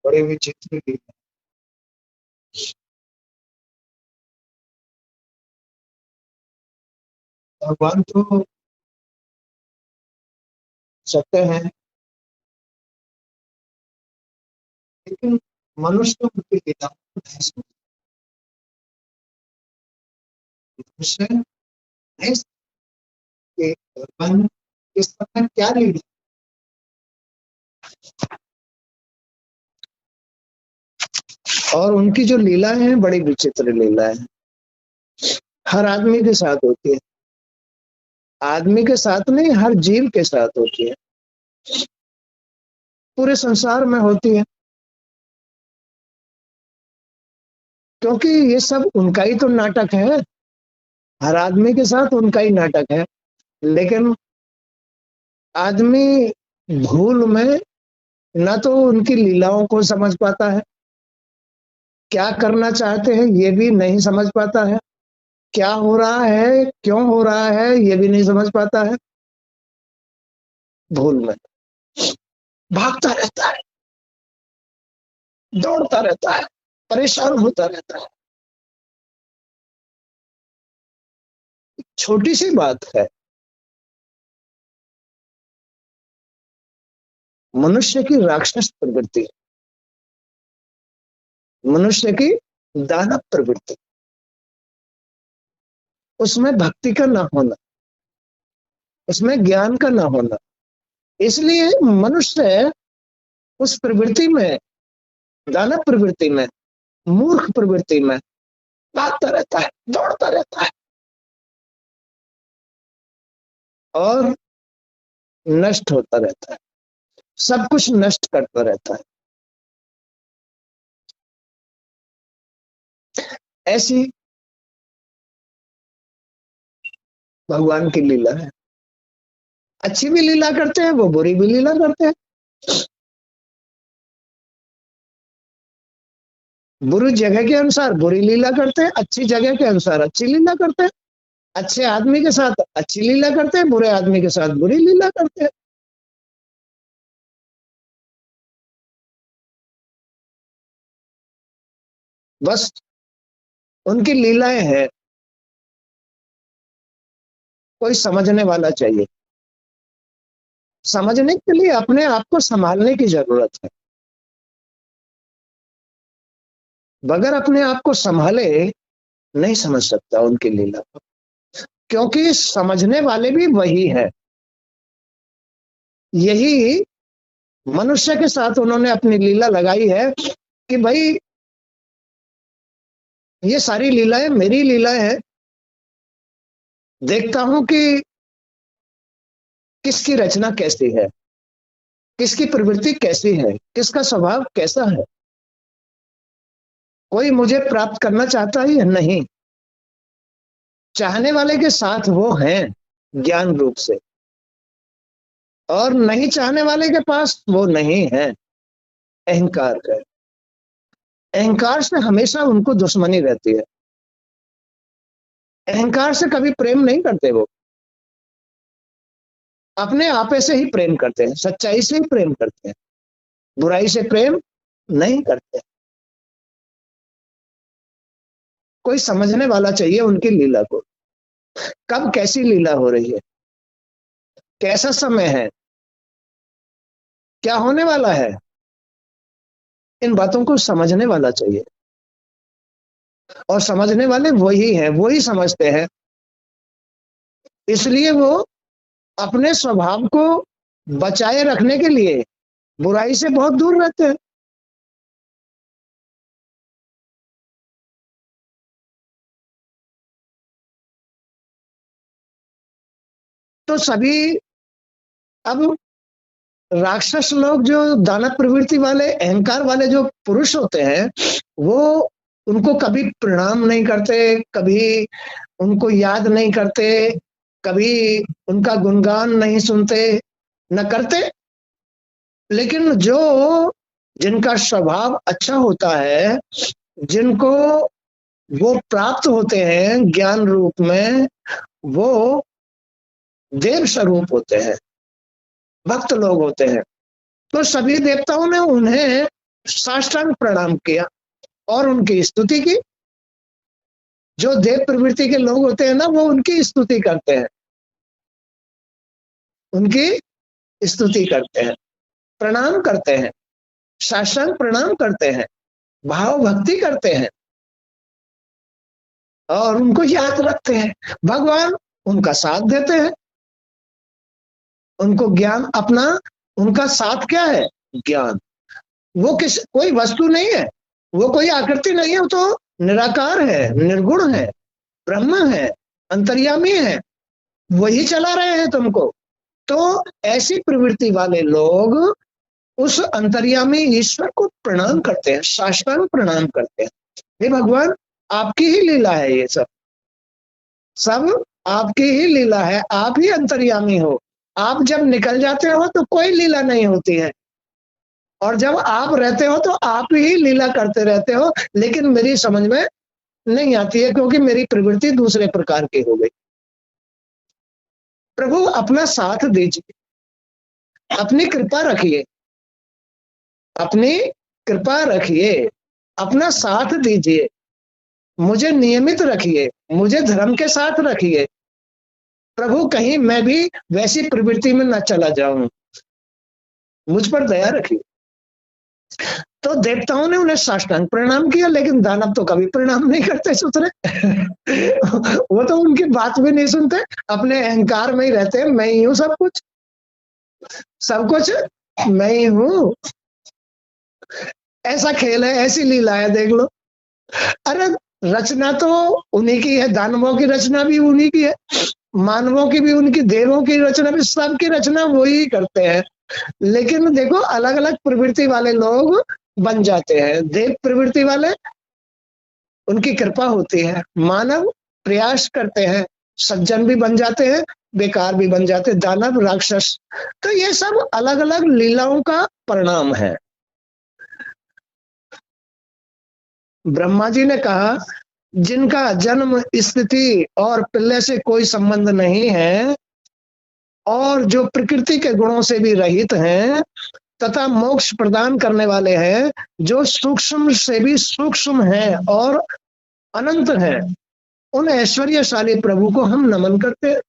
बड़े विचित्र लीला। भगवान तो सत्य है, लेकिन मनुष्य उनकी लीला को नहीं समझता। मनुष्य नहीं समझते कि भगवान इस समय क्या लीला। और उनकी जो लीला है बड़ी विचित्र लीला है, हर आदमी के साथ होती है। आदमी के साथ नहीं, हर जीव के साथ होती है, पूरे संसार में होती है। क्योंकि ये सब उनका ही तो नाटक है, हर आदमी के साथ उनका ही नाटक है। लेकिन आदमी भूल में न तो उनकी लीलाओं को समझ पाता है, क्या करना चाहते हैं ये भी नहीं समझ पाता है, क्या हो रहा है क्यों हो रहा है ये भी नहीं समझ पाता है। भूल में भागता रहता है, दौड़ता रहता है, परेशान होता रहता है। छोटी सी बात है, मनुष्य की राक्षस प्रवृत्ति, मनुष्य की दानव प्रवृत्ति, उसमें भक्ति का ना होना, उसमें ज्ञान का ना होना, इसलिए मनुष्य उस प्रवृत्ति में, दानव प्रवृत्ति में, मूर्ख प्रवृत्ति में भागता रहता है, दौड़ता रहता है और नष्ट होता रहता है, सब कुछ नष्ट करता रहता है। ऐसी भगवान की लीला है। अच्छी भी लीला करते हैं वो, बुरी भी लीला करते हैं। बुरी जगह के अनुसार बुरी लीला करते हैं, अच्छी जगह के अनुसार अच्छी लीला करते हैं। अच्छे आदमी के साथ अच्छी लीला करते हैं, बुरे आदमी के साथ बुरी लीला करते हैं। बस उनकी लीलाएं हैं, कोई समझने वाला चाहिए। समझने के लिए अपने आप को संभालने की जरूरत है। बगैर अपने आप को संभाले नहीं समझ सकता उनकी लीला को, क्योंकि समझने वाले भी वही है। यही मनुष्य के साथ उन्होंने अपनी लीला लगाई है कि भाई ये सारी लीलाएं मेरी लीलाएं हैं, देखता हूं कि किसकी रचना कैसी है, किसकी प्रवृत्ति कैसी है, किसका स्वभाव कैसा है। कोई मुझे प्राप्त करना चाहता ही नहीं, चाहने वाले के साथ वो हैं ज्ञान रूप से, और नहीं चाहने वाले के पास वो नहीं है, अहंकार का। अहंकार से हमेशा उनको दुश्मनी रहती है। अहंकार से कभी प्रेम नहीं करते वो, अपने आपे से ही प्रेम करते हैं, सच्चाई से ही प्रेम करते हैं, बुराई से प्रेम नहीं करते। कोई समझने वाला चाहिए उनकी लीला को, कब कैसी लीला हो रही है, कैसा समय है, क्या होने वाला है, इन बातों को समझने वाला चाहिए। और समझने वाले वही हैं, वही समझते हैं, इसलिए वो अपने स्वभाव को बचाए रखने के लिए बुराई से बहुत दूर रहते हैं। तो सभी, अब राक्षस लोग जो दानव प्रवृत्ति वाले अहंकार वाले जो पुरुष होते हैं, वो उनको कभी प्रणाम नहीं करते, कभी उनको याद नहीं करते, कभी उनका गुणगान नहीं सुनते, न करते। लेकिन जो जिनका स्वभाव अच्छा होता है, जिनको वो प्राप्त होते हैं ज्ञान रूप में, वो देव स्वरूप होते हैं, भक्त लोग होते हैं, तो सभी देवताओं ने उन्हें साष्टांग प्रणाम किया और उनकी स्तुति की। जो देव प्रवृत्ति के लोग होते हैं ना, वो उनकी स्तुति करते हैं, उनकी स्तुति करते हैं, प्रणाम करते हैं, साष्टांग प्रणाम करते हैं, भाव भक्ति करते हैं और उनको याद रखते हैं। भगवान उनका साथ देते हैं, उनको ज्ञान अपना, उनका साथ क्या है? ज्ञान। वो कोई वस्तु नहीं है, वो कोई आकृति नहीं है, वो तो निराकार है, निर्गुण है, ब्रह्म है, अंतर्यामी है, वही चला रहे हैं तुमको। तो ऐसी प्रवृत्ति वाले लोग उस अंतर्यामी ईश्वर को प्रणाम करते हैं, साष्टांग प्रणाम करते हैं। हे भगवान, आपकी ही लीला है, ये सब सब आपकी ही लीला है, आप ही अंतर्यामी हो। आप जब निकल जाते हो तो कोई लीला नहीं होती है, और जब आप रहते हो तो आप ही लीला करते रहते हो, लेकिन मेरी समझ में नहीं आती है, क्योंकि मेरी प्रवृत्ति दूसरे प्रकार की हो गई। प्रभु अपना साथ दीजिए, अपनी कृपा रखिए, अपनी कृपा रखिए, अपना साथ दीजिए, मुझे नियमित रखिए, मुझे धर्म के साथ रखिए। प्रभु कहीं मैं भी वैसी प्रवृत्ति में न चला जाऊं, मुझ पर दया रखिए। तो देवताओं ने उन्हें साष्टांग प्रणाम किया, लेकिन दानव तो कभी प्रणाम नहीं करते सुतरे। वो तो उनकी बात भी नहीं सुनते, अपने अहंकार में ही रहते हैं, मैं ही हूं सब कुछ, सब कुछ मैं ही हूं। ऐसा खेल है, ऐसी लीला है, देख लो। अरे रचना तो उन्हीं की है, दानवों की रचना भी उन्हीं की है, मानवों की भी, उनकी देवों की रचना भी, सबकी रचना वही करते हैं। लेकिन देखो, अलग अलग प्रवृत्ति वाले लोग बन जाते हैं। देव प्रवृत्ति वाले, उनकी कृपा होती है, मानव प्रयास करते हैं, सज्जन भी बन जाते हैं, बेकार भी बन जाते हैं, दानव, राक्षस। तो ये सब अलग अलग लीलाओं का परिणाम है। ब्रह्मा जी ने कहा, जिनका जन्म, स्थिति और प्रलय से कोई संबंध नहीं है, और जो प्रकृति के गुणों से भी रहित हैं, तथा मोक्ष प्रदान करने वाले हैं, जो सूक्ष्म से भी सूक्ष्म हैं और अनंत हैं, उन ऐश्वर्यशाली प्रभु को हम नमन करते हैं।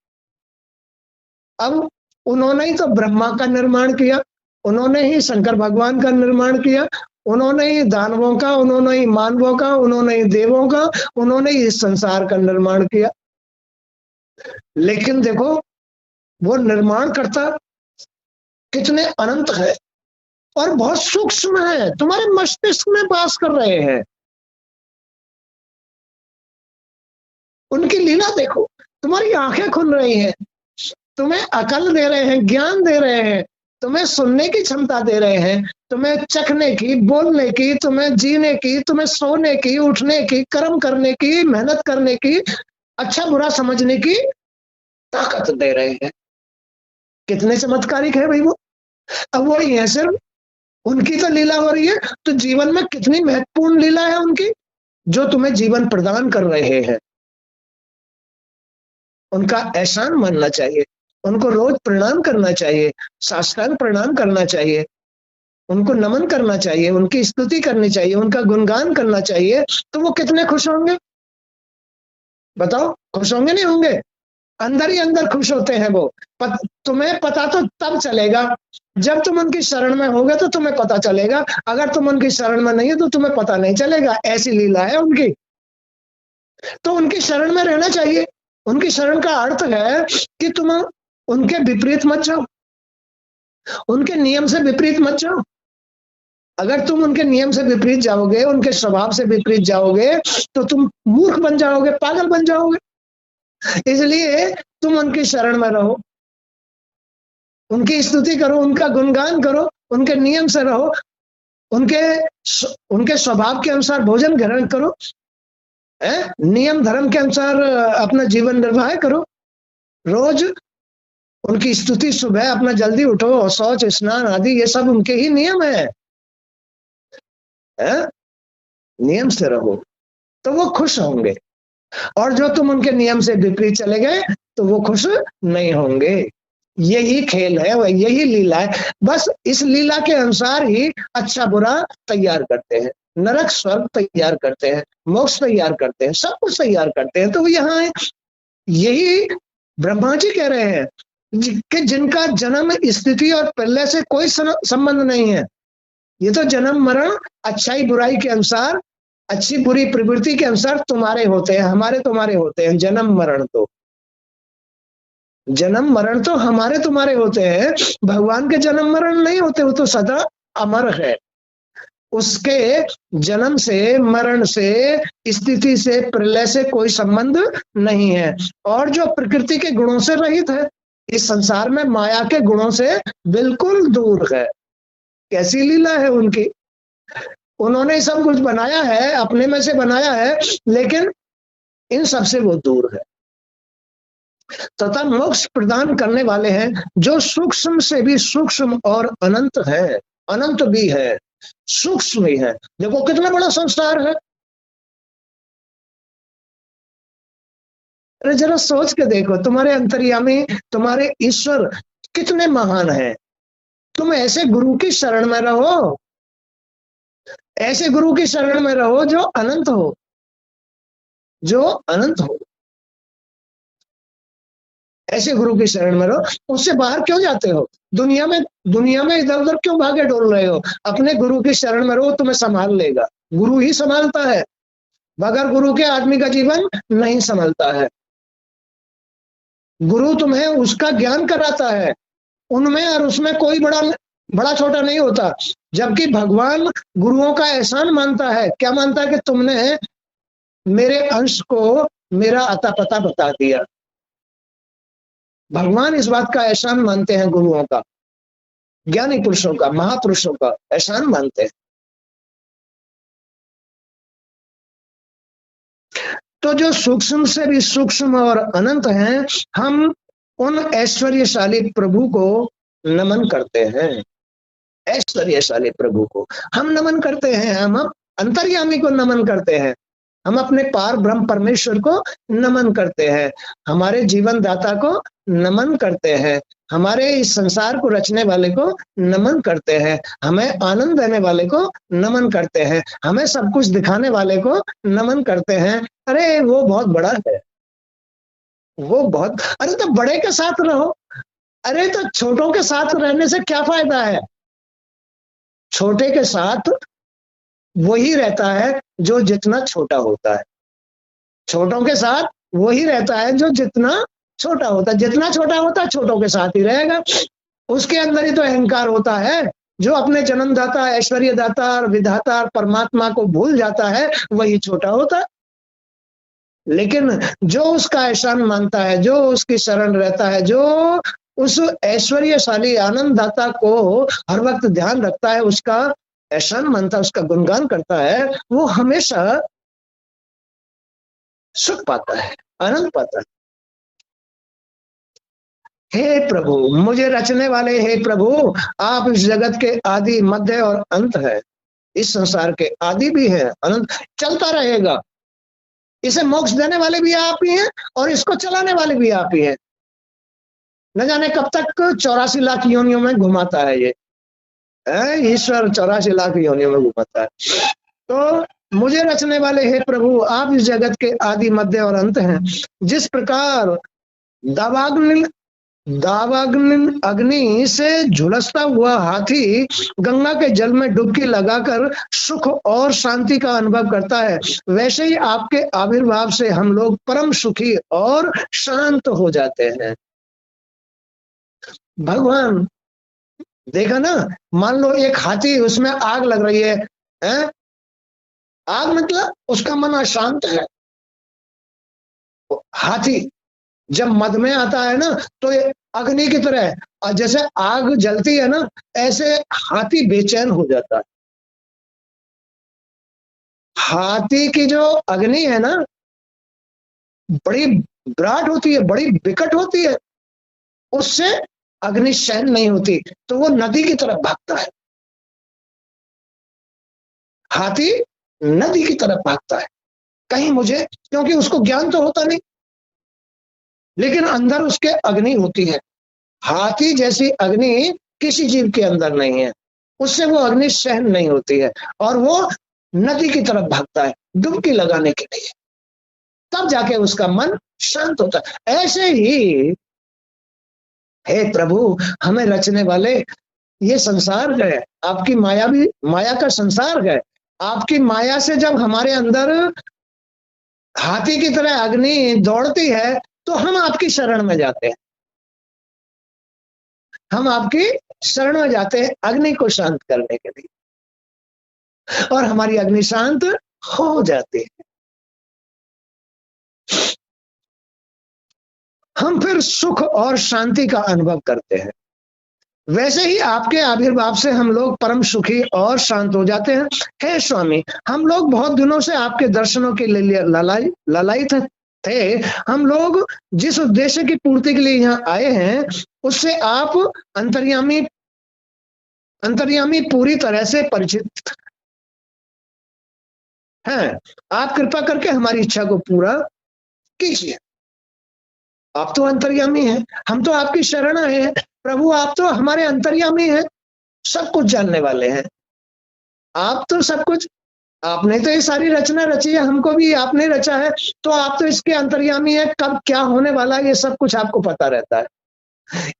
अब उन्होंने ही तो ब्रह्मा का निर्माण किया, उन्होंने ही शंकर भगवान का निर्माण किया, उन्होंने ही दानवों का, उन्होंने ही मानवों का, उन्होंने ही देवों का, उन्होंने ही इस संसार का निर्माण किया। लेकिन देखो, वो निर्माण करता कितने अनंत है और बहुत सूक्ष्म है, तुम्हारे मस्तिष्क में वास कर रहे हैं। उनकी लीला देखो, तुम्हारी आंखें खुल रही हैं, तुम्हें अकल दे रहे हैं, ज्ञान दे रहे हैं, तुम्हें सुनने की क्षमता दे रहे हैं, तुम्हें चखने की, बोलने की, तुम्हें जीने की, तुम्हें सोने की, उठने की, कर्म करने की, मेहनत करने की, अच्छा बुरा समझने की ताकत दे रहे हैं। कितने चमत्कारिक है भाई वो। अब वो ही है, सिर्फ उनकी तो लीला हो रही है, तो जीवन में कितनी महत्वपूर्ण लीला है उनकी, जो तुम्हें जीवन प्रदान कर रहे हैं। उनका एहसान मानना चाहिए, उनको रोज प्रणाम करना चाहिए, साष्टांग प्रणाम करना चाहिए, उनको नमन करना चाहिए, उनकी स्तुति करनी चाहिए, उनका गुणगान करना चाहिए। तो वो कितने खुश होंगे, बताओ, खुश होंगे नहीं होंगे? अंदर ही अंदर खुश होते हैं वो। तुम्हें पता तो तब चलेगा जब तुम उनकी शरण में होगे, तो तुम्हें पता चलेगा। अगर तुम उनकी शरण में नहीं है तो तुम्हें पता नहीं चलेगा। ऐसी लीला है उनकी। तो उनकी शरण में रहना चाहिए। उनकी शरण का अर्थ है कि तुम उनके विपरीत मत जाओ, उनके नियम से विपरीत मत जाओ। अगर तुम उनके नियम से विपरीत जाओगे, उनके स्वभाव से विपरीत जाओगे, तो तुम मूर्ख बन जाओगे, पागल बन जाओगे। इसलिए तुम उनकी शरण में रहो, उनकी स्तुति करो, उनका गुणगान करो, उनके नियम से रहो, उनके स्वभाव के अनुसार भोजन ग्रहण करो, नियम धर्म के अनुसार अपना जीवन निर्वाह करो। रोज उनकी स्तुति, सुबह अपना जल्दी उठो, शौच स्नान आदि ये सब उनके ही नियम है। नियम से रहो तो वो खुश होंगे, और जो तुम उनके नियम से विपरीत चले गए तो वो खुश नहीं होंगे। यही खेल है, वह यही लीला है। बस इस लीला के अनुसार ही अच्छा बुरा तैयार करते हैं, नरक स्वर्ग तैयार करते हैं, मोक्ष तैयार करते हैं, सब कुछ तैयार करते हैं। तो यहाँ यही ब्रह्मा जी कह रहे हैं कि जिनका जन्म, स्थिति और प्रलय से कोई संबंध नहीं है। ये तो जन्म मरण अच्छाई बुराई के अनुसार, अच्छी बुरी प्रवृत्ति के अनुसार तुम्हारे होते हैं, हमारे तुम्हारे होते हैं। जन्म मरण तो हमारे तुम्हारे होते हैं। भगवान के जन्म मरण नहीं होते, वो तो सदा अमर है। उसके जन्म से, मरण से, स्थिति से, प्रलय से कोई संबंध नहीं है। और जो प्रकृति के गुणों से रहित है, इस संसार में माया के गुणों से बिल्कुल दूर है। कैसी लीला है उनकी। उन्होंने सब कुछ बनाया है, अपने में से बनाया है, लेकिन इन सब से वो दूर है। तथा मोक्ष प्रदान करने वाले हैं जो सूक्ष्म से भी सूक्ष्म और अनंत है। अनंत भी है, सूक्ष्म भी है। देखो कितना बड़ा संसार है। अरे जरा सोच के देखो, तुम्हारे अंतर्यामी, तुम्हारे ईश्वर कितने महान हैं। तुम ऐसे गुरु की शरण में रहो, ऐसे गुरु की शरण में रहो जो अनंत हो, जो अनंत हो। ऐसे गुरु की शरण में रहो। उससे बाहर क्यों जाते हो? दुनिया में इधर उधर क्यों भागे डोल रहे हो? अपने गुरु की शरण में रहो, तुम्हें संभाल लेगा। गुरु ही संभालता है, बगैर गुरु के आदमी का जीवन नहीं संभलता है। गुरु तुम्हें उसका ज्ञान कराता है, उनमें और उसमें कोई बड़ा छोटा नहीं होता। जबकि भगवान गुरुओं का एहसान मानता है। क्या मानता है? कि तुमने मेरे अंश को मेरा अता पता बता दिया। भगवान इस बात का एहसान मानते हैं, गुरुओं का, ज्ञानी पुरुषों का, महापुरुषों का एहसान मानते हैं। तो जो सूक्ष्म से भी सूक्ष्म और अनंत हैं, हम उन ऐश्वर्यशाली प्रभु को नमन करते हैं। ऐश्वर्यशाली प्रभु को हम नमन करते हैं। हम अंतर्यामी को नमन करते हैं। हम अपने पार ब्रह्म परमेश्वर को नमन करते हैं। हमारे जीवन दाता को नमन करते हैं। हमारे इस संसार को रचने वाले को नमन करते हैं। हमें आनंद देने वाले को नमन करते हैं। हमें सब कुछ दिखाने वाले को नमन करते हैं। अरे वो बहुत बड़ा है, वो बहुत। अरे तो बड़े के साथ रहो। अरे तो छोटों के साथ रहने से क्या फायदा है? छोटे के साथ वही रहता है जो जितना छोटा होता है। छोटों के साथ वही रहता है जो जितना छोटा होता है। जितना छोटा होता है छोटों के साथ ही रहेगा। उसके अंदर ही तो अहंकार होता है। जो अपने जन्मदाता, ऐश्वर्यदाता, विधाता, परमात्मा को भूल जाता है, वही छोटा होता है। लेकिन जो उसका एहसान मानता है, जो उसकी शरण रहता है, जो उस ऐश्वर्यशाली आनंददाता को हर वक्त ध्यान रखता है, उसका एहसान मानता है, उसका गुणगान करता है, वो हमेशा सुख पाता है, आनंद पाता है। हे प्रभु, मुझे रचने वाले हे प्रभु, आप इस जगत के आदि, मध्य और अंत है। इस संसार के आदि भी है, अनंत चलता रहेगा। इसे मोक्ष देने वाले भी आप ही हैं और इसको चलाने वाले भी आप ही हैं। न जाने कब तक 84 लाख योनियों में घुमाता है ये ईश्वर। 84 लाख योनियों में घुमाता है। तो मुझे रचने वाले हे प्रभु, आप इस जगत के आदि, मध्य और अंत हैं। जिस प्रकार दावाग्नि अग्नि से झुलसता हुआ हाथी गंगा के जल में डुबकी लगाकर सुख और शांति का अनुभव करता है, वैसे ही आपके आविर्भाव से हम लोग परम सुखी और शांत हो जाते हैं। भगवान, देखा ना, मान लो एक हाथी, उसमें आग लग रही है, आग मतलब उसका मन अशांत है। हाथी जब मद में आता है ना, तो ये अग्नि की तरह, और जैसे आग जलती है ना, ऐसे हाथी बेचैन हो जाता है। हाथी की जो अग्नि है ना, बड़ी विराट होती है, बड़ी विकट होती है, उससे अग्नि सहन नहीं होती, तो वो नदी की तरफ भागता है। हाथी नदी की तरफ भागता है, कहीं मुझे, क्योंकि उसको ज्ञान तो होता नहीं, लेकिन अंदर उसके अग्नि होती है। हाथी जैसी अग्नि किसी जीव के अंदर नहीं है, उससे वो अग्नि सहन नहीं होती है और वो नदी की तरफ भागता है डुबकी लगाने के लिए, तब जाके उसका मन शांत होता है। ऐसे ही हे प्रभु, हमें रचने वाले, ये संसार है आपकी माया, भी माया का संसार है। आपकी माया से जब हमारे अंदर हाथी की तरह अग्नि दौड़ती है तो हम आपकी शरण में जाते हैं, हम आपकी शरण में जाते हैं अग्नि को शांत करने के लिए, और हमारी अग्नि शांत हो जाती है। हम फिर सुख और शांति का अनुभव करते हैं। वैसे ही आपके आविर्भाव से हम लोग परम सुखी और शांत हो जाते हैं। हे स्वामी, हम लोग बहुत दिनों से आपके दर्शनों के लिए ललायित थे। हम लोग जिस उद्देश्य की पूर्ति के लिए यहाँ आए हैं उससे आप अंतर्यामी पूरी तरह से परिचित हैं। आप कृपा करके हमारी इच्छा को पूरा कीजिए। आप तो अंतर्यामी हैं, हम तो आपकी शरण आए हैं। प्रभु, आप तो हमारे अंतर्यामी हैं, सब कुछ जानने वाले हैं। आप तो सब कुछ, आपने तो ये सारी रचना रची है, हमको भी आपने रचा है, तो आप तो इसके अंतर्यामी है। कब क्या होने वाला है ये सब कुछ आपको पता रहता है।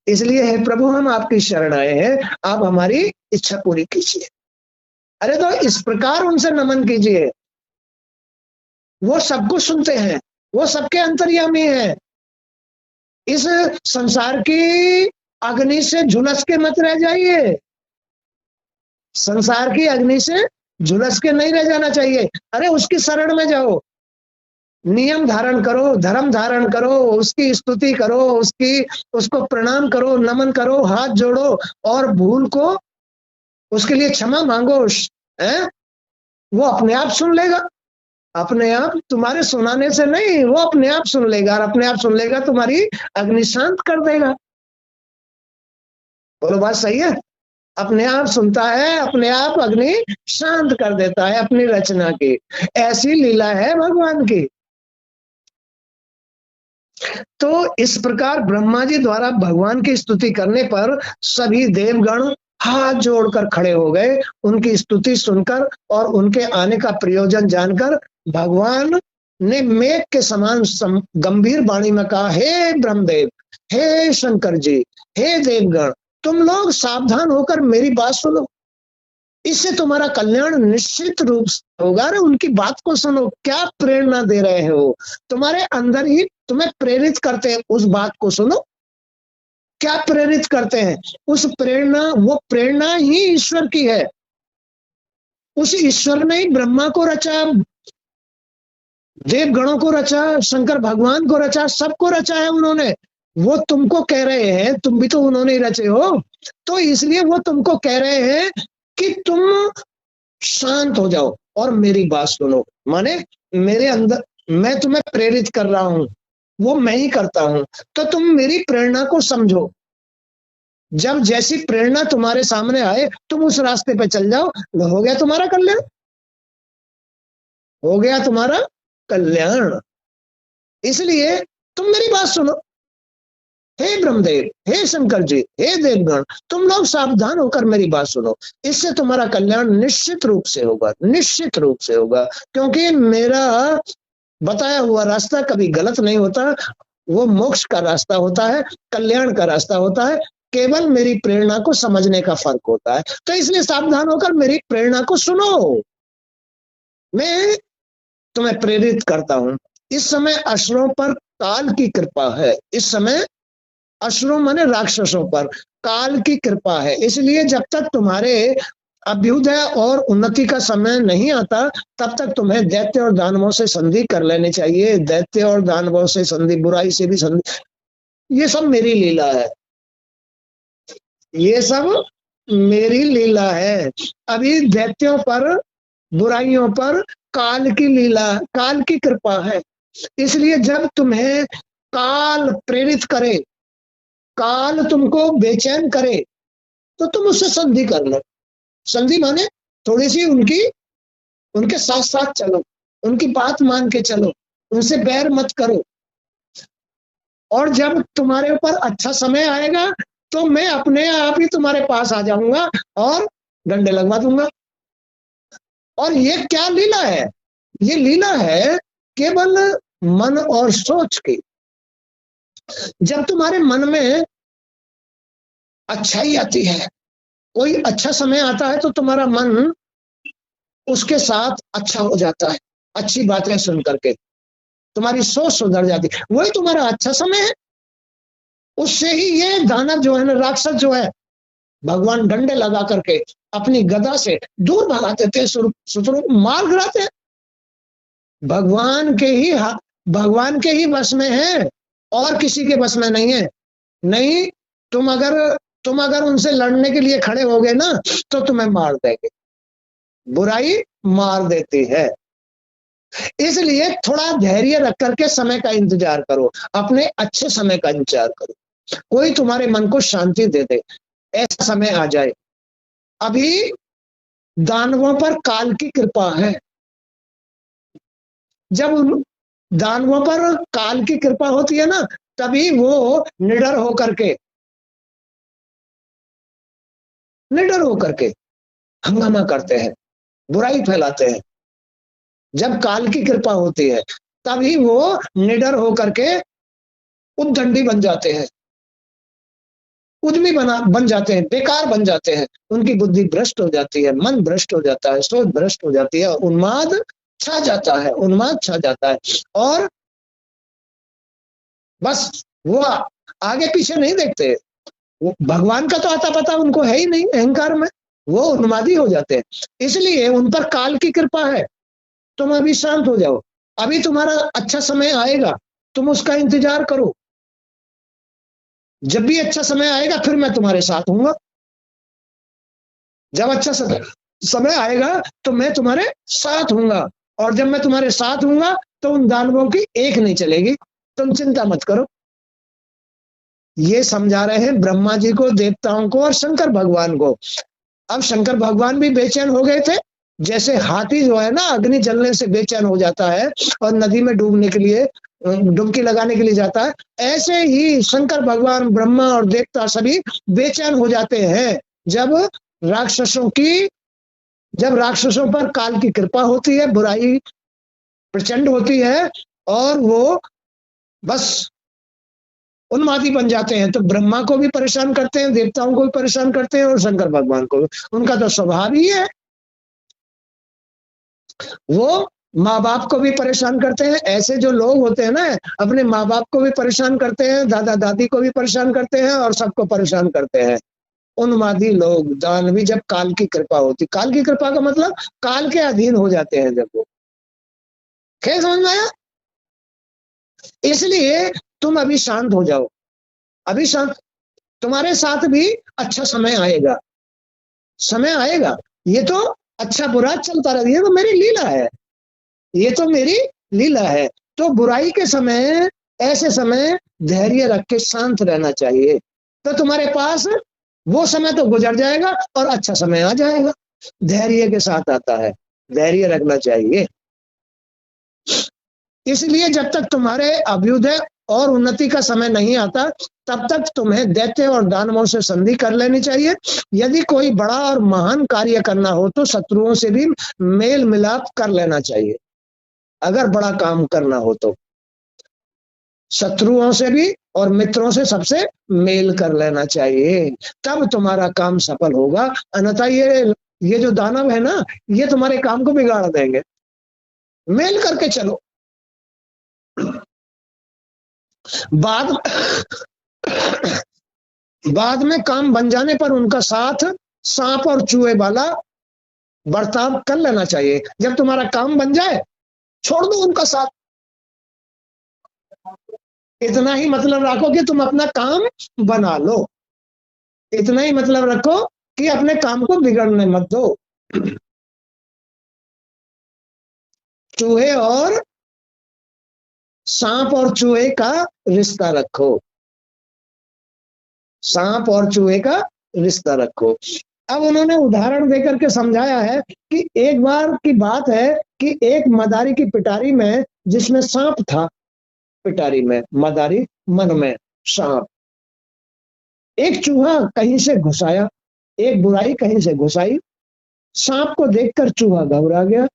इसलिए हे प्रभु, हम आपकी शरण आए हैं, आप हमारी इच्छा पूरी कीजिए। अरे तो इस प्रकार उनसे नमन कीजिए, वो सब कुछ सुनते हैं, वो सबके अंतर्यामी हैं। इस संसार की अग्नि से झुलस के मत रह जाइए, संसार की अग्नि से झुलस के नहीं रह जाना चाहिए। अरे उसकी शरण में जाओ, नियम धारण करो, धर्म धारण करो, उसकी स्तुति करो, उसको प्रणाम करो, नमन करो, हाथ जोड़ो और भूल को उसके लिए क्षमा मांगो। है वो अपने आप सुन लेगा, अपने आप, तुम्हारे सुनाने से नहीं, वो अपने आप सुन लेगा, और अपने आप सुन लेगा तुम्हारी अग्नि शांत कर देगा। बोलो बात सही है? अपने आप सुनता है, अपने आप अग्नि शांत कर देता है अपनी रचना की। ऐसी लीला है भगवान की। तो इस प्रकार ब्रह्मा जी द्वारा भगवान की स्तुति करने पर सभी देवगण हाथ जोड़कर खड़े हो गए। उनकी स्तुति सुनकर और उनके आने का प्रयोजन जानकर भगवान ने मेघ के समान गंभीर वाणी में कहा, हे ब्रह्मदेव, हे शंकर जी, हे देवगण, तुम लोग सावधान होकर मेरी बात सुनो, इससे तुम्हारा कल्याण निश्चित रूप से होगा। अरे उनकी बात को सुनो, क्या प्रेरणा दे रहे हो, तुम्हारे अंदर ही तुम्हें प्रेरित करते हैं, उस बात को सुनो। क्या प्रेरित करते हैं? उस प्रेरणा, वो प्रेरणा ही ईश्वर की है। उस ईश्वर ने ही ब्रह्मा को रचा, देवगणों को रचा, शंकर भगवान को रचा, सबको रचा है उन्होंने। वो तुमको कह रहे हैं, तुम भी तो उन्होंने ही रचे हो, तो इसलिए वो तुमको कह रहे हैं कि तुम शांत हो जाओ और मेरी बात सुनो। माने मेरे अंदर, मैं तुम्हें प्रेरित कर रहा हूं, वो मैं ही करता हूं, तो तुम मेरी प्रेरणा को समझो। जब जैसी प्रेरणा तुम्हारे सामने आए तुम उस रास्ते पे चल जाओ, हो गया तुम्हारा कल्याण, हो गया तुम्हारा कल्याण। इसलिए तुम मेरी बात सुनो। हे ब्रह्मदेव, हे शंकर जी, हे देवगण, तुम लोग सावधान होकर मेरी बात सुनो, इससे तुम्हारा कल्याण निश्चित रूप से होगा, निश्चित रूप से होगा। क्योंकि मेरा बताया हुआ रास्ता कभी गलत नहीं होता, वो मोक्ष का रास्ता होता है, कल्याण का रास्ता होता है। केवल मेरी प्रेरणा को समझने का फर्क होता है। तो इसलिए सावधान होकर मेरी प्रेरणा को सुनो, मैं तुम्हें प्रेरित करता हूं। इस समय असुरों पर काल की कृपा है। इस समय असुरों माने राक्षसों पर काल की कृपा है। इसलिए जब तक तुम्हारे अभ्युदय और उन्नति का समय नहीं आता, तब तक तुम्हें दैत्य और दानवों से संधि कर लेनी चाहिए। दैत्य और दानवों से संधि, बुराई से भी संधि, ये सब मेरी लीला है, ये सब मेरी लीला है। अभी दैत्यों पर, बुराइयों पर काल की लीला, काल की कृपा है। इसलिए जब तुम्हें काल प्रेरित करे, काल तुमको बेचैन करे, तो तुम उससे संधि कर लो। संधि माने थोड़ी सी उनके साथ साथ चलो, उनकी बात मान के चलो, उनसे बैर मत करो। और जब तुम्हारे ऊपर अच्छा समय आएगा तो मैं अपने आप ही तुम्हारे पास आ जाऊंगा और डंडे लगवा दूंगा। और ये क्या लीला है? ये लीला है केवल मन और सोच की। जब तुम्हारे मन में अच्छाई आती है, कोई अच्छा समय आता है, तो तुम्हारा मन उसके साथ अच्छा हो जाता है। अच्छी बातें सुन करके तुम्हारी सोच सुधर जाती है, वही तुम्हारा अच्छा समय है। उससे ही ये दानव जो है ना, राक्षस जो है, भगवान डंडे लगा करके अपनी गदा से दूर भगा देते हैं, शत्रुओं को मार गिराते हैं। भगवान के ही भगवान के ही बस में है, और किसी के बस में नहीं है। नहीं, तुम अगर उनसे लड़ने के लिए खड़े हो गए ना, तो तुम्हें मार देंगे। बुराई मार देती है। इसलिए थोड़ा धैर्य रख करके समय का इंतजार करो, अपने अच्छे समय का इंतजार करो, कोई तुम्हारे मन को शांति दे दे, ऐसा समय आ जाए। अभी दानवों पर काल की कृपा है। जब दानवों पर काल की कृपा होती है ना, तभी वो निडर होकर के हंगामा करते हैं, बुराई फैलाते हैं। जब काल की कृपा होती है, तभी वो निडर होकर के उद्दंडी बन जाते हैं, उद्यमी बन जाते हैं, बेकार बन जाते हैं। उनकी बुद्धि भ्रष्ट हो जाती है, मन भ्रष्ट हो जाता है, सोच भ्रष्ट हो जाती है, उन्माद छा जाता है, उन्माद छा जाता है। और बस वो आगे पीछे नहीं देखते। वो भगवान का तो आता पता उनको है ही नहीं, अहंकार में वो उन्मादी हो जाते हैं। इसलिए उन पर काल की कृपा है। तुम अभी शांत हो जाओ, अभी तुम्हारा अच्छा समय आएगा, तुम उसका इंतजार करो। जब भी अच्छा समय आएगा, फिर मैं तुम्हारे साथ हूंगा। जब अच्छा समय आएगा, तो मैं तुम्हारे साथ हूंगा, और जब मैं तुम्हारे साथ हूंगा, तो उन दानवों की एक नहीं चलेगी। तुम चिंता मत करो। ये समझा रहे हैं ब्रह्मा जी को, देवताओं को और शंकर भगवान को। अब शंकर भगवान भी बेचैन हो गए थे। जैसे हाथी जो है ना, अग्नि जलने से बेचैन हो जाता है और नदी में डूबने के लिए, डुबकी लगाने के लिए जाता है, ऐसे ही शंकर भगवान, ब्रह्मा और देवता सभी बेचैन हो जाते हैं जब राक्षसों पर काल की कृपा होती है, बुराई प्रचंड होती है, और वो बस उन्मादी बन जाते हैं। तो ब्रह्मा को भी परेशान करते हैं, देवताओं को भी परेशान करते हैं, और शंकर भगवान को भी। उनका तो स्वभाव ही है, वो माँ बाप को भी परेशान करते हैं। ऐसे जो लोग होते हैं ना, अपने माँ बाप को भी परेशान करते हैं, दादा दादी को भी परेशान करते हैं, और सबको परेशान करते हैं। उन्मादी लोग, दानवी, जब काल की कृपा होती, काल की कृपा का मतलब काल के अधीन हो जाते हैं जब वो। क्या समझ में आया? इसलिए तुम अभी शांत हो जाओ, अभी शांत। तुम्हारे साथ भी अच्छा समय आएगा, समय आएगा। ये तो अच्छा बुरा चलता रहा, ये तो मेरी लीला है, ये तो मेरी लीला है। तो बुराई के समय, ऐसे समय धैर्य रख के शांत रहना चाहिए, तो तुम्हारे पास वो समय तो गुजर जाएगा और अच्छा समय आ जाएगा। धैर्य के साथ आता है, धैर्य रखना चाहिए। इसलिए जब तक तुम्हारे अभ्युदय और उन्नति का समय नहीं आता, तब तक तुम्हें दैत्य और दानवों से संधि कर लेनी चाहिए। यदि कोई बड़ा और महान कार्य करना हो, तो शत्रुओं से भी मेल मिलाप कर लेना चाहिए। अगर बड़ा काम करना हो तो शत्रुओं से भी और मित्रों से सबसे मेल कर लेना चाहिए, तब तुम्हारा काम सफल होगा। अन्यथा ये जो दानव है ना, ये तुम्हारे काम को बिगाड़ देंगे। मेल करके चलो। बाद बाद में काम बन जाने पर उनका साथ सांप और चूहे वाला बर्ताव कर लेना चाहिए। जब तुम्हारा काम बन जाए, छोड़ दो उनका साथ। इतना ही मतलब रखो कि तुम अपना काम बना लो, इतना ही मतलब रखो कि अपने काम को बिगड़ने मत दो। चूहे और सांप और चूहे का रिश्ता रखो, सांप और चूहे का रिश्ता रखो। अब उन्होंने उदाहरण देकर के समझाया है कि एक बार की बात है कि एक मदारी की पिटारी में, जिसमें सांप था, पिटारी में मदारी, मन में सांप। एक चूहा कहीं से घुसाया, एक बुराई कहीं से घुसाई, सांप को देखकर चूहा घबरा गया,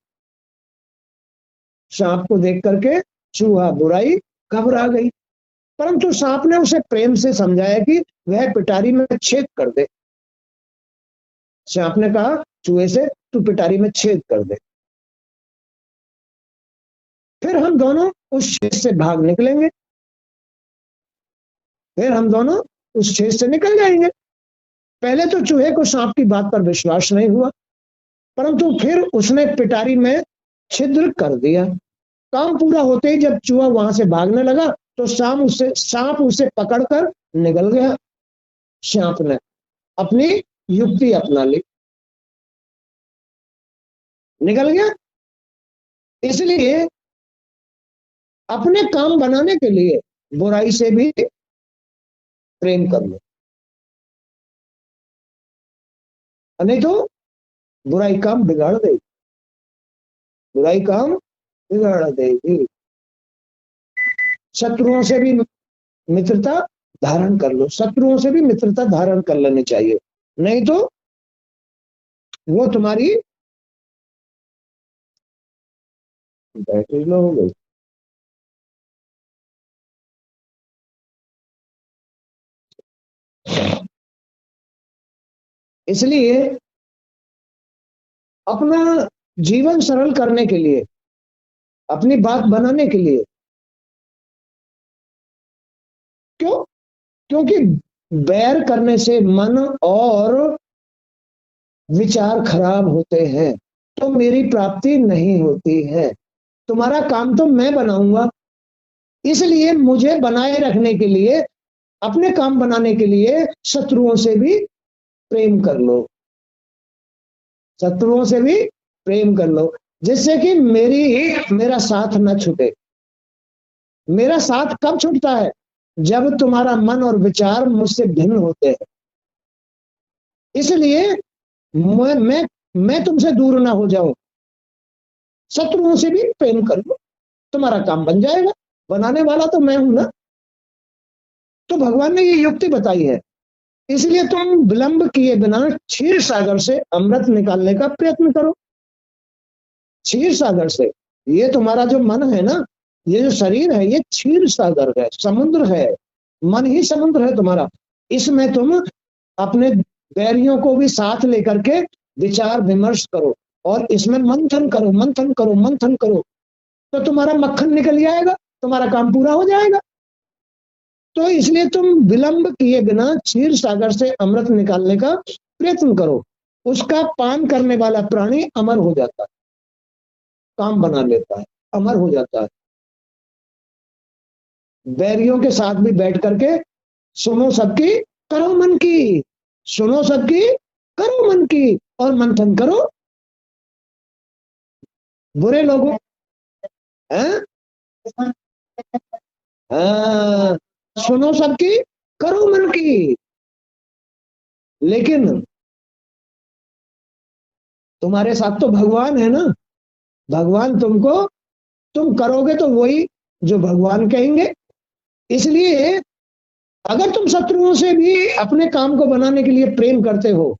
सांप को देख करके चूहा बुराई घबरा गई। परंतु सांप ने उसे प्रेम से समझाया कि वह पिटारी में छेद कर दे। सांप ने कहा चूहे से, तू पिटारी में छेद कर दे, फिर हम दोनों उस छेद से भाग निकलेंगे, फिर हम दोनों उस छेद से निकल जाएंगे। पहले तो चूहे को सांप की बात पर विश्वास नहीं हुआ, परंतु फिर उसने पिटारी में छिद्र कर दिया। काम पूरा होते ही जब चूहा वहां से भागने लगा तो सांप उसे पकड़कर निकल गया। सांप ने अपनी युक्ति अपना ली, निकल गया। इसलिए अपने काम बनाने के लिए बुराई से भी प्रेम कर लो, नहीं तो बुराई काम बिगाड़ देगी, बुराई काम बिगाड़ देगी। शत्रुओं से भी मित्रता धारण कर लो, शत्रुओं से भी मित्रता धारण कर लेनी चाहिए, नहीं तो वो तुम्हारी बैटरी लो हो गई। इसलिए अपना जीवन सरल करने के लिए, अपनी बात बनाने के लिए, क्योंकि बैर करने से मन और विचार खराब होते हैं, तो मेरी प्राप्ति नहीं होती है। तुम्हारा काम तो मैं बनाऊंगा, इसलिए मुझे बनाए रखने के लिए, अपने काम बनाने के लिए शत्रुओं से भी प्रेम कर लो, शत्रुओं से भी प्रेम कर लो, जिससे कि मेरा साथ न छूटे। मेरा साथ कब छूटता है? जब तुम्हारा मन और विचार मुझसे भिन्न होते हैं। इसलिए मैं तुमसे दूर ना हो जाऊं, शत्रुओं से भी प्रेम कर लो, तुम्हारा काम बन जाएगा, बनाने वाला तो मैं हूं ना। तो भगवान ने ये युक्ति बताई है। इसलिए तुम विलंब किए बिना क्षीर सागर से अमृत निकालने का प्रयत्न करो। क्षीर सागर से, ये तुम्हारा जो मन है ना, ये जो शरीर है, ये क्षीर सागर है, समुद्र है, मन ही समुद्र है तुम्हारा। इसमें तुम अपने बैरियों को भी साथ लेकर के विचार विमर्श करो और इसमें मंथन करो, मंथन करो, मंथन करो, तो तुम्हारा मक्खन निकल जाएगा, तुम्हारा काम पूरा हो जाएगा। तो इसलिए तुम विलंब किए बिना क्षीर सागर से अमृत निकालने का प्रयत्न करो। उसका पान करने वाला प्राणी अमर हो जाता है, काम बना लेता है, अमर हो जाता है। बैरियों के साथ भी बैठ करके सुनो सबकी, करो मन की, सुनो सबकी, करो मन की, और मंथन करो। बुरे लोगों सुनो सबकी, करो मन की, लेकिन तुम्हारे साथ तो भगवान है ना। भगवान तुम करोगे तो वही जो भगवान कहेंगे। इसलिए अगर तुम शत्रुओं से भी अपने काम को बनाने के लिए प्रेम करते हो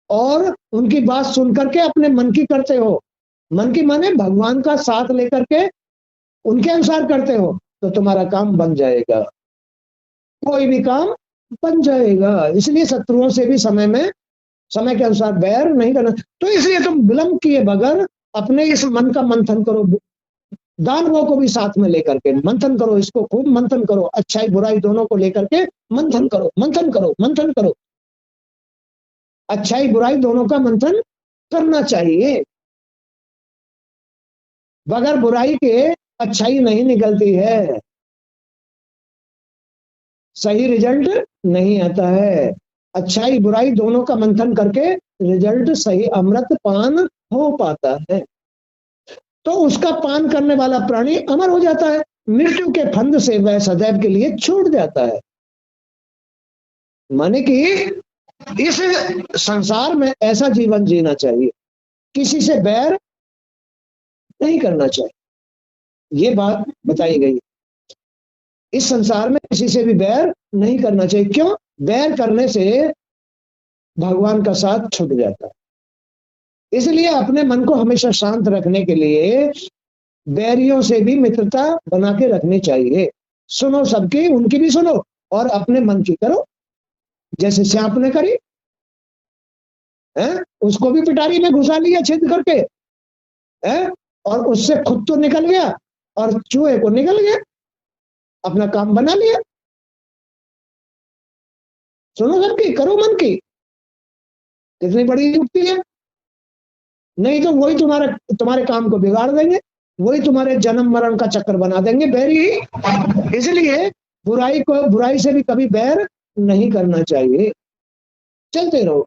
और उनकी बात सुन करके अपने मन की करते हो, मन की माने भगवान का साथ लेकर के उनके अनुसार करते हो, तो तुम्हारा काम बन जाएगा, कोई भी काम बन जाएगा। इसलिए शत्रुओं से भी समय के अनुसार बैर नहीं करना। तो इसलिए तुम विलंब किए बगैर अपने इस मन का मंथन करो, दानवों को भी साथ में लेकर के मंथन करो, इसको खूब मंथन करो, अच्छाई बुराई दोनों को लेकर के मंथन करो, मंथन करो, मंथन करो। अच्छाई बुराई दोनों का मंथन करना चाहिए। बगैर बुराई के अच्छाई नहीं निकलती है, सही रिजल्ट नहीं आता है। अच्छाई बुराई दोनों का मंथन करके रिजल्ट सही अमृत पान हो पाता है। तो उसका पान करने वाला प्राणी अमर हो जाता है, मृत्यु के फंद से वह सदैव के लिए छूट जाता है। माने कि इस संसार में ऐसा जीवन जीना चाहिए, किसी से बैर नहीं करना चाहिए, ये बात बताई गई। इस संसार में किसी से भी बैर नहीं करना चाहिए। क्यों? बैर करने से भगवान का साथ छूट जाता है। इसलिए अपने मन को हमेशा शांत रखने के लिए बैरियों से भी मित्रता बना के रखनी चाहिए। सुनो सबकी, उनकी भी सुनो और अपने मन की करो। जैसे सांप ने करी है, उसको भी पिटारी में घुसा लिया छेद करके है, और उससे खुद तो निकल गया और चूहे को निकल गया, अपना काम बना लिया। सुनो सबकी, करो मन की, कितनी बड़ी युक्ति है। नहीं तो वही तुम्हारे काम को बिगाड़ देंगे, वही तुम्हारे जन्म मरण का चक्कर बना देंगे बैरी। इसलिए बुराई से भी कभी बैर नहीं करना चाहिए। चलते रहो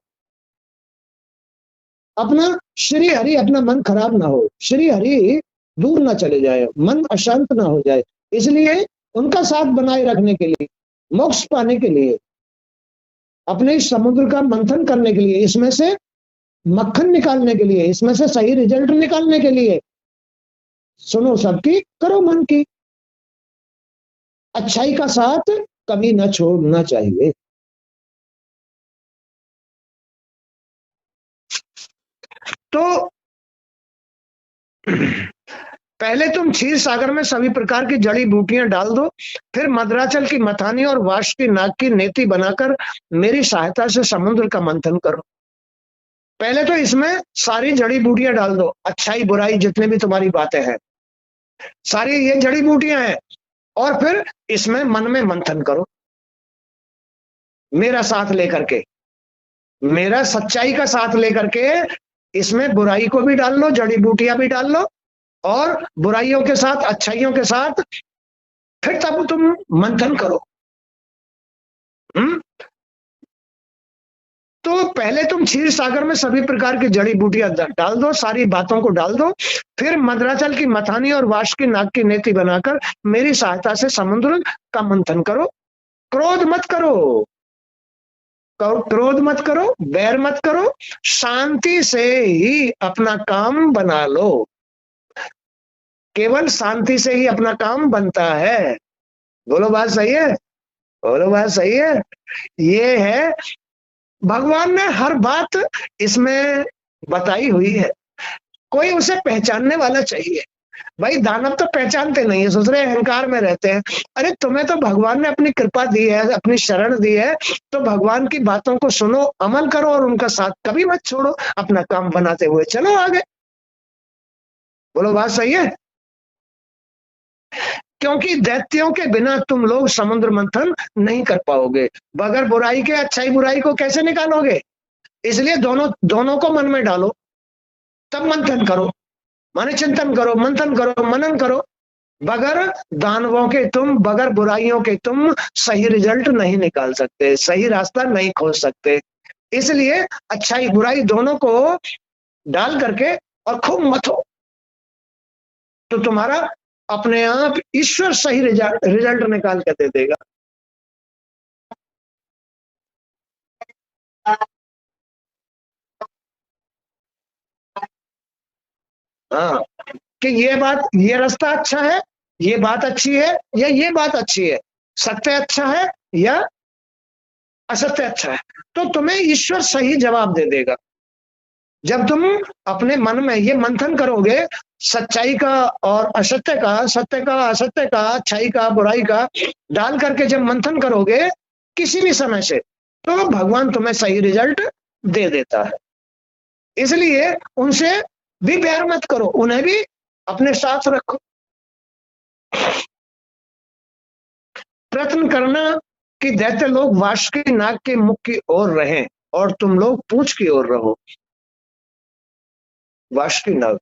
अपना। श्री हरि, अपना मन खराब ना हो, श्री हरि दूर ना चले जाए, मन अशांत ना हो जाए। इसलिए उनका साथ बनाए रखने के लिए, मोक्ष पाने के लिए, अपने इस समुद्र का मंथन करने के लिए, इसमें से मक्खन निकालने के लिए, इसमें से सही रिजल्ट निकालने के लिए, सुनो सबकी, करो मन की। अच्छाई का साथ कभी न छोड़ना चाहिए। तो पहले तुम क्षीर सागर में सभी प्रकार की जड़ी बूटियां डाल दो, फिर मद्राचल की मथानी और वाश की नाक की नेति बनाकर मेरी सहायता से समुद्र का मंथन करो। पहले तो इसमें सारी जड़ी बूटियां डाल दो, अच्छाई बुराई जितने भी तुम्हारी बातें हैं, सारी ये जड़ी बूटियां हैं, और फिर इसमें मन में मंथन करो मेरा साथ लेकर के, मेरा सच्चाई का साथ लेकर के। इसमें बुराई को भी डाल लो, जड़ी बूटियां भी डाल लो, और बुराइयों के साथ अच्छाइयों के साथ फिर तब तुम मंथन करो। तो पहले तुम क्षीर सागर में सभी प्रकार की जड़ी बूटियां डाल दो, सारी बातों को डाल दो, फिर मद्राचल की मथानी और वाश की नाक की नेति बनाकर मेरी सहायता से समुद्र का मंथन करो। क्रोध मत करो, क्रोध मत करो, बैर मत करो, शांति से ही अपना काम बना लो। केवल शांति से ही अपना काम बनता है। बोलो बात सही है, बोलो बात सही है। ये है, भगवान ने हर बात इसमें बताई हुई है। कोई उसे पहचानने वाला चाहिए। भाई दानव तो पहचानते नहीं है, सोच रहे अहंकार में रहते हैं। अरे तुम्हें तो भगवान ने अपनी कृपा दी है, अपनी शरण दी है, तो भगवान की बातों को सुनो, अमल करो और उनका साथ कभी मत छोड़ो, अपना काम बनाते हुए चलो आगे। बोलो बात सही है। क्योंकि दैत्यों के बिना तुम लोग समुद्र मंथन नहीं कर पाओगे। बगैर बुराई के अच्छाई बुराई को कैसे निकालोगे? इसलिए दोनों को मन में डालो, तब मंथन करो, माने चिंतन करो, मंथन करो, मनन करो। बगैर दानवों के तुम, बगैर बुराइयों के तुम सही रिजल्ट नहीं निकाल सकते, सही रास्ता नहीं खोज सकते। इसलिए अच्छाई बुराई दोनों को डाल करके और खूब मथो, तो तुम्हारा अपने आप ईश्वर सही रिजल्ट निकाल कर दे देगा। हाँ, कि ये रास्ता अच्छा है, ये बात अच्छी है, या ये बात अच्छी है, सत्य अच्छा है या असत्य अच्छा है, तो तुम्हें ईश्वर सही जवाब दे देगा। जब तुम अपने मन में ये मंथन करोगे, सच्चाई का और असत्य का, सत्य का असत्य का, अच्छाई का बुराई का डाल करके जब मंथन करोगे किसी भी समय से, तो भगवान तुम्हें सही रिजल्ट दे देता है। इसलिए उनसे भी बैर मत करो, उन्हें भी अपने साथ रखो। प्रयत्न करना कि दैत्य लोग वाश की नाक के मुख की ओर रहें और तुम लोग पूंछ की ओर रहो। वाश की नाक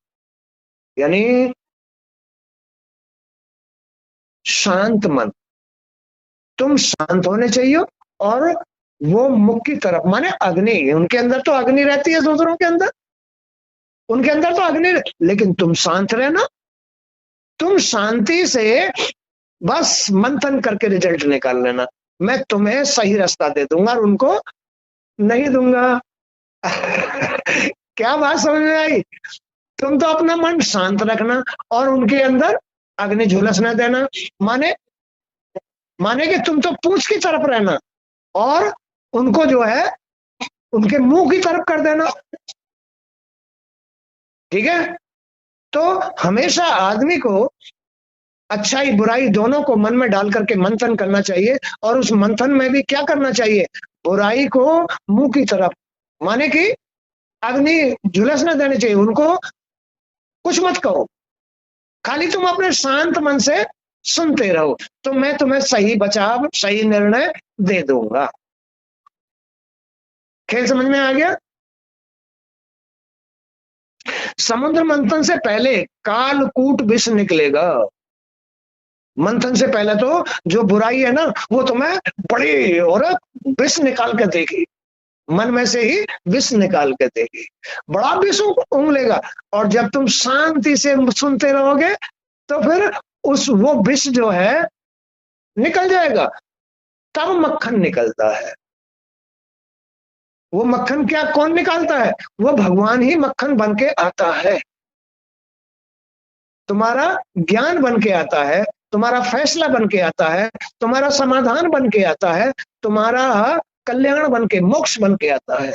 यानी शांत मन, तुम शांत होने चाहिए, और वो मुख की तरफ माने अग्नि, उनके अंदर तो अग्नि रहती है, दूसरों के अंदर, उनके अंदर तो अग्नि, लेकिन तुम शांत रहना, तुम शांति से बस मंथन करके रिजल्ट निकाल लेना। मैं तुम्हें सही रास्ता दे दूंगा और उनको नहीं दूंगा। क्या बात समझ में आई? तुम तो अपना मन शांत रखना और उनके अंदर अग्नि झुलसने देना। माने कि तुम तो पूंछ की तरफ रहना और उनको जो है उनके मुंह की तरफ कर देना। ठीक है, तो हमेशा आदमी को अच्छाई बुराई दोनों को मन में डाल करके मंथन करना चाहिए, और उस मंथन में भी क्या करना चाहिए, बुराई को मुंह की तरफ, माने कि अग्नि झुलस न देनी चाहिए, उनको कुछ मत कहो, खाली तुम अपने शांत मन से सुनते रहो, तो मैं तुम्हें सही बचाव सही निर्णय दे दूंगा। खेल समझ में आ गया? समुद्र मंथन से पहले कालकूट विष निकलेगा। मंथन से पहले तो जो बुराई है ना, वो तुम्हें बड़ी और विष निकाल के देगी, मन में से ही विष निकाल के देगी, बड़ा विष उंगलेगा। और जब तुम शांति से सुनते रहोगे तो फिर वो विष जो है निकल जाएगा, तब मक्खन निकलता है। वो मक्खन क्या कौन निकालता है? वो भगवान ही मक्खन बन के आता है, तुम्हारा ज्ञान बन के आता है, तुम्हारा फैसला बन के आता है, तुम्हारा समाधान बन के आता है, तुम्हारा कल्याण बन के, मोक्ष बन के आता है।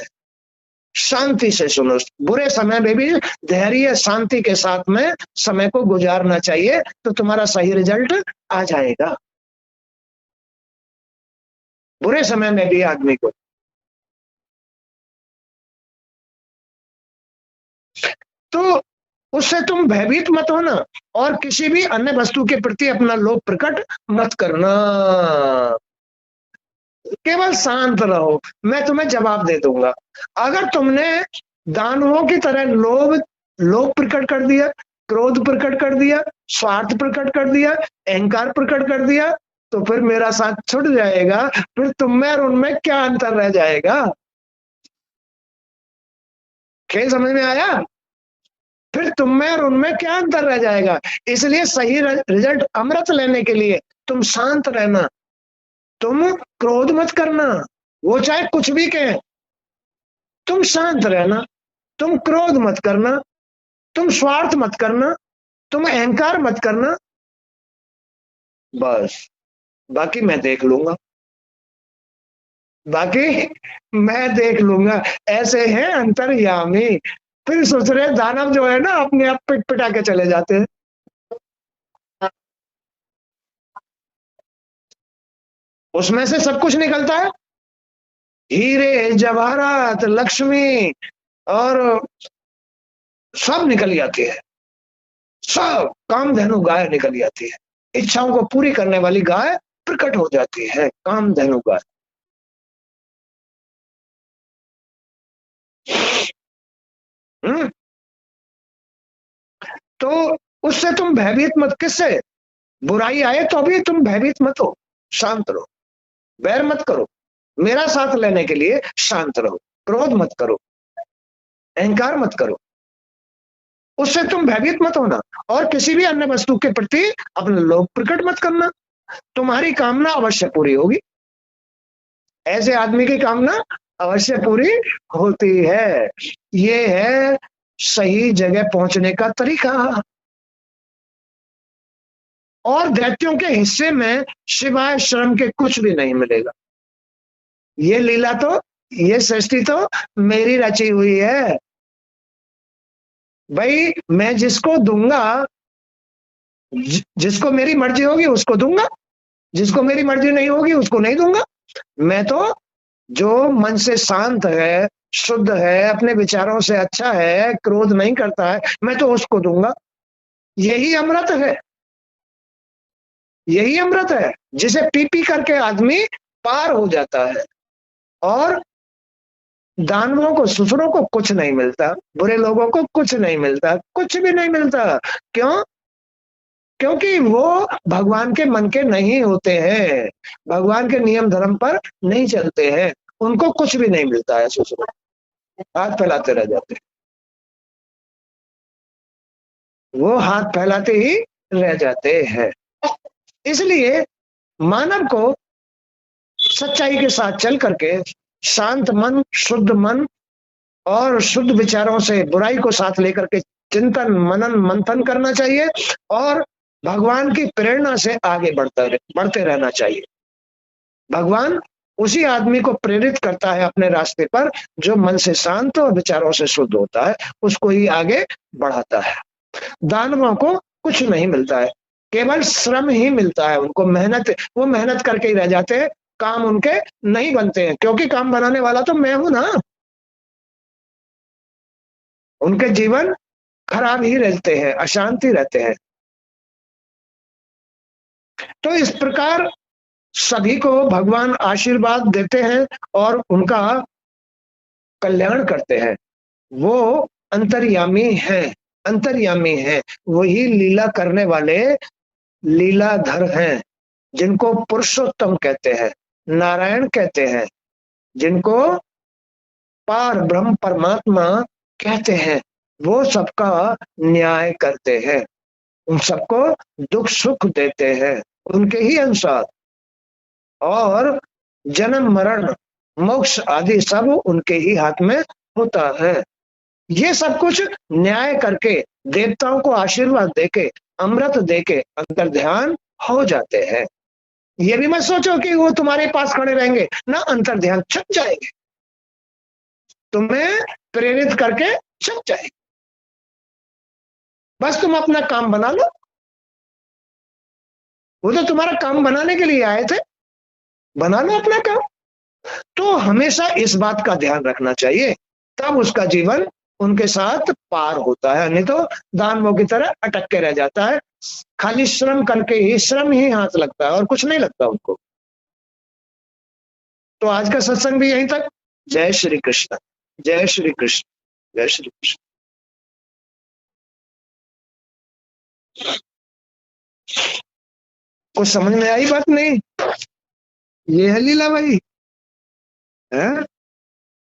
शांति से सुनो, बुरे समय में भी धैर्य शांति के साथ में समय को गुजारना चाहिए, तो तुम्हारा सही रिजल्ट आ जाएगा। बुरे समय में भी आदमी को तो उससे तुम भयभीत मत होना, और किसी भी अन्य वस्तु के प्रति अपना लोभ प्रकट मत करना, केवल शांत रहो, मैं तुम्हें जवाब दे दूंगा। अगर तुमने दानवों की तरह लोभ प्रकट कर दिया, क्रोध प्रकट कर दिया, स्वार्थ प्रकट कर दिया, अहंकार प्रकट कर दिया, तो फिर मेरा साथ छूट जाएगा, फिर तुम में और उनमें क्या अंतर रह जाएगा? खेल समझ में आया? फिर तुम में और उनमें क्या अंतर रह जाएगा? इसलिए सही रिजल्ट अमृत लेने के लिए तुम शांत रहना, तुम क्रोध मत करना, वो चाहे कुछ भी कहे, तुम शांत रहना, तुम क्रोध मत करना, तुम स्वार्थ मत करना, तुम अहंकार मत करना, बस बाकी मैं देख लूंगा, बाकी मैं देख लूंगा। ऐसे हैं अंतर्यामी। फिर सोच रहे दानव जो है ना, अपने आप पिट पिटा के चले जाते हैं। उसमें से सब कुछ निकलता है, हीरे जवाहरात लक्ष्मी और सब निकल जाती है, सब कामधेनु गाय निकल जाती है, इच्छाओं को पूरी करने वाली गाय प्रकट हो जाती है, कामधेनु गाय। तो उससे तुम भयभीत मत, किससे? बुराई आए तो भी तुम भयभीत मत हो, शांत रहो, बैर मत करो, मेरा साथ लेने के लिए शांत रहो, क्रोध मत करो, अहंकार मत करो, उससे तुम भयभीत मत होना, और किसी भी अन्य वस्तु के प्रति अपना लोभ प्रकट मत करना, तुम्हारी कामना अवश्य पूरी होगी। ऐसे आदमी की कामना अवश्य पूरी होती है। ये है सही जगह पहुंचने का तरीका। और दैत्यों के हिस्से में सिवाय श्रम के कुछ भी नहीं मिलेगा। ये लीला तो, ये सृष्टि तो मेरी रची हुई है भाई, मैं जिसको दूंगा, जिसको मेरी मर्जी होगी उसको दूंगा, जिसको मेरी मर्जी नहीं होगी उसको नहीं दूंगा। मैं तो जो मन से शांत है, शुद्ध है, अपने विचारों से अच्छा है, क्रोध नहीं करता है, मैं तो उसको दूंगा। यही अमृत है, यही अमृत है, जिसे पी पी करके आदमी पार हो जाता है। और दानवों को, सुसरों को कुछ नहीं मिलता, बुरे लोगों को कुछ नहीं मिलता, कुछ भी नहीं मिलता। क्यों? क्योंकि वो भगवान के मन के नहीं होते हैं, भगवान के नियम धर्म पर नहीं चलते हैं, उनको कुछ भी नहीं मिलता है, सुसरों हाथ फैलाते रह जाते हैं, वो हाथ फैलाते ही रह जाते हैं। इसलिए मानव को सच्चाई के साथ चल करके शांत मन, शुद्ध मन और शुद्ध विचारों से बुराई को साथ लेकर के चिंतन मनन मंथन करना चाहिए, और भगवान की प्रेरणा से आगे बढ़ते रहना चाहिए। भगवान उसी आदमी को प्रेरित करता है अपने रास्ते पर, जो मन से शांत और विचारों से शुद्ध होता है, उसको ही आगे बढ़ाता है। दानवों को कुछ नहीं मिलता है, केवल श्रम ही मिलता है उनको, मेहनत, वो मेहनत करके ही रह जाते हैं, काम उनके नहीं बनते हैं, क्योंकि काम बनाने वाला तो मैं हूं ना। उनके जीवन खराब ही रहते हैं, अशांति रहते हैं। तो इस प्रकार सभी को भगवान आशीर्वाद देते हैं और उनका कल्याण करते हैं। वो अंतर्यामी हैं, अंतर्यामी हैं, वही लीला करने वाले लीलाधर हैं, जिनको पुरुषोत्तम कहते हैं, नारायण कहते हैं, जिनको पार ब्रह्म परमात्मा कहते हैं। वो सबका न्याय करते हैं, उन सबको दुख सुख देते हैं उनके ही अनुसार, और जन्म मरण मोक्ष आदि सब उनके ही हाथ में होता है। ये सब कुछ न्याय करके, देवताओं को आशीर्वाद देके, अमृत देके अंतर ध्यान हो जाते हैं। ये भी मत सोचो कि वो तुम्हारे पास खड़े रहेंगे ना, अंतर ध्यान छप जाएंगे, तुम्हें प्रेरित करके छप जाएंगे। बस तुम अपना काम बना लो, वो तो तुम्हारा काम बनाने के लिए आए थे, बना लो अपना काम। तो हमेशा इस बात का ध्यान रखना चाहिए, तब उसका जीवन उनके साथ पार होता है, नहीं तो दानवों की तरह अटक के रह जाता है। खाली श्रम करके ही, श्रम ही हाथ लगता है और कुछ नहीं लगता उनको। तो आज का सत्संग भी यहीं तक। जय श्री कृष्ण, जय श्री कृष्ण, जय श्री कृष्ण। कुछ समझ में आई बात? नहीं, ये है लीला भाई, है?